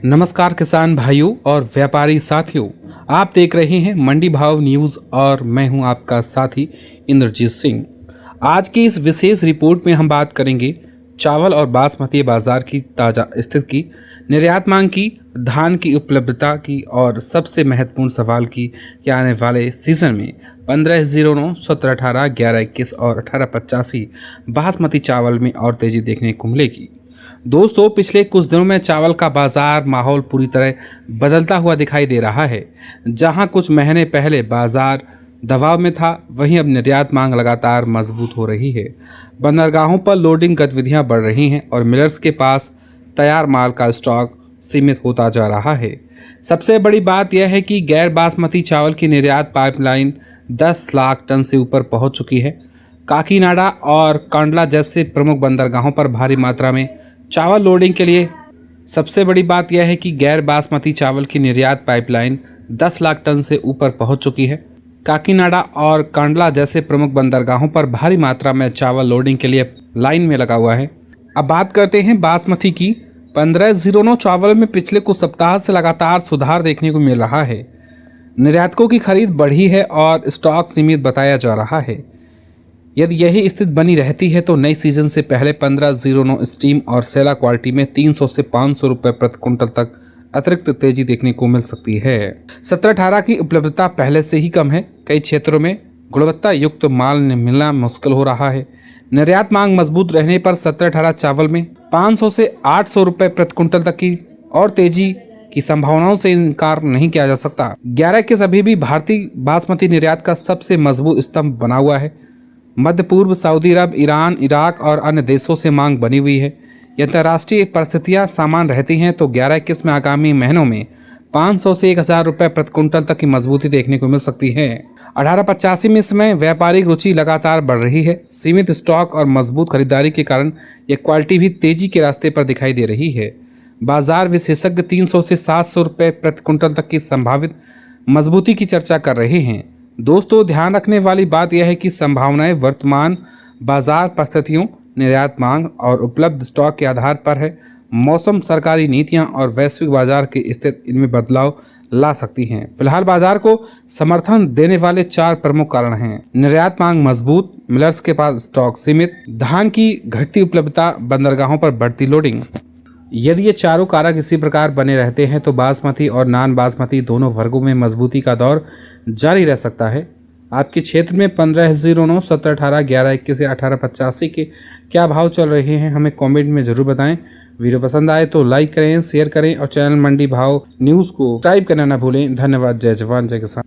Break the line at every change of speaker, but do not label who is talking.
नमस्कार किसान भाइयों और व्यापारी साथियों, आप देख रहे हैं मंडी भाव न्यूज़ और मैं हूं आपका साथी इंद्रजीत सिंह। आज की इस विशेष रिपोर्ट में हम बात करेंगे चावल और बासमती बाजार की ताज़ा स्थिति की, निर्यात मांग की, धान की उपलब्धता की और सबसे महत्वपूर्ण सवाल की कि आने वाले सीजन में 1509, 1718, 1121 और 1885 बासमती चावल में और तेजी देखने को मिलेगी। दोस्तों, पिछले कुछ दिनों में चावल का बाजार माहौल पूरी तरह बदलता हुआ दिखाई दे रहा है। जहां कुछ महीने पहले बाजार दबाव में था, वहीं अब निर्यात मांग लगातार मजबूत हो रही है। बंदरगाहों पर लोडिंग गतिविधियां बढ़ रही हैं और मिलर्स के पास तैयार माल का स्टॉक सीमित होता जा रहा है। सबसे बड़ी बात यह है कि गैर बासमती चावल की निर्यात पाइपलाइन 10 लाख टन से ऊपर पहुंच चुकी है। काकीनाडा और कांडला जैसे प्रमुख बंदरगाहों पर भारी मात्रा में चावल लोडिंग के लिए सबसे बड़ी बात यह है कि गैर बासमती चावल की निर्यात पाइपलाइन 10 लाख टन से ऊपर पहुंच चुकी है। काकीनाडा और कांडला जैसे प्रमुख बंदरगाहों पर भारी मात्रा में चावल लोडिंग के लिए लाइन में लगा हुआ है। अब बात करते हैं बासमती की। 1509 चावल में पिछले कुछ सप्ताह से लगातार सुधार देखने को मिल रहा है। निर्यातकों की खरीद बढ़ी है और स्टॉक सीमित बताया जा रहा है। यदि यही स्थिति बनी रहती है तो नई सीजन से पहले 1509 स्टीम और सेला क्वालिटी में 300 से 500 रुपये प्रति कुंटल तक अतिरिक्त तेजी देखने को मिल सकती है। 1718 की उपलब्धता पहले से ही कम है। कई क्षेत्रों में गुणवत्ता युक्त माल मिलना मुश्किल हो रहा है। निर्यात मांग मजबूत रहने पर 1718 चावल में 500 से 800 रुपये प्रति कुंटल तक की और तेजी की संभावनाओं से इनकार नहीं किया जा सकता। 1121 अभी भी भारतीय बासमती निर्यात का सबसे मजबूत स्तंभ बना हुआ है। मध्य पूर्व, सऊदी अरब, ईरान, इराक और अन्य देशों से मांग बनी हुई है। यह अंतर्राष्ट्रीय परिस्थितियां समान रहती हैं तो 1121 में आगामी महीनों में 500 से 1000 रुपये प्रति कुंटल तक की मजबूती देखने को मिल सकती है। 1885 में इसमें व्यापारिक रुचि लगातार बढ़ रही है। सीमित स्टॉक और मजबूत खरीदारी के कारण यह क्वालिटी भी तेजी के रास्ते पर दिखाई दे रही है। बाजार विशेषज्ञ 300 से 700 रुपये प्रति कुंटल तक की संभावित मजबूती की चर्चा कर रहे हैं। दोस्तों, ध्यान रखने वाली बात यह है कि संभावनाएं वर्तमान बाजार परिस्थितियों, निर्यात मांग और उपलब्ध स्टॉक के आधार पर है। मौसम, सरकारी नीतियां और वैश्विक बाजार की स्थिति इनमें बदलाव ला सकती हैं। फिलहाल बाजार को समर्थन देने वाले 4 प्रमुख कारण हैं: निर्यात मांग मजबूत, मिलर्स के पास स्टॉक सीमित, धान की घटती उपलब्धता, बंदरगाहों पर बढ़ती लोडिंग। यदि ये चारों कारक इसी प्रकार बने रहते हैं तो बासमती और नॉन बासमती दोनों वर्गों में मजबूती का दौर जारी रह सकता है। आपके क्षेत्र में 1509, 1718, 1121 या 1885 के क्या भाव चल रहे हैं, हमें कमेंट में ज़रूर बताएं। वीडियो पसंद आए तो लाइक करें, शेयर करें और चैनल मंडी भाव न्यूज़ को सब्सक्राइब करना ना भूलें। धन्यवाद। जय जवान, जय किसान।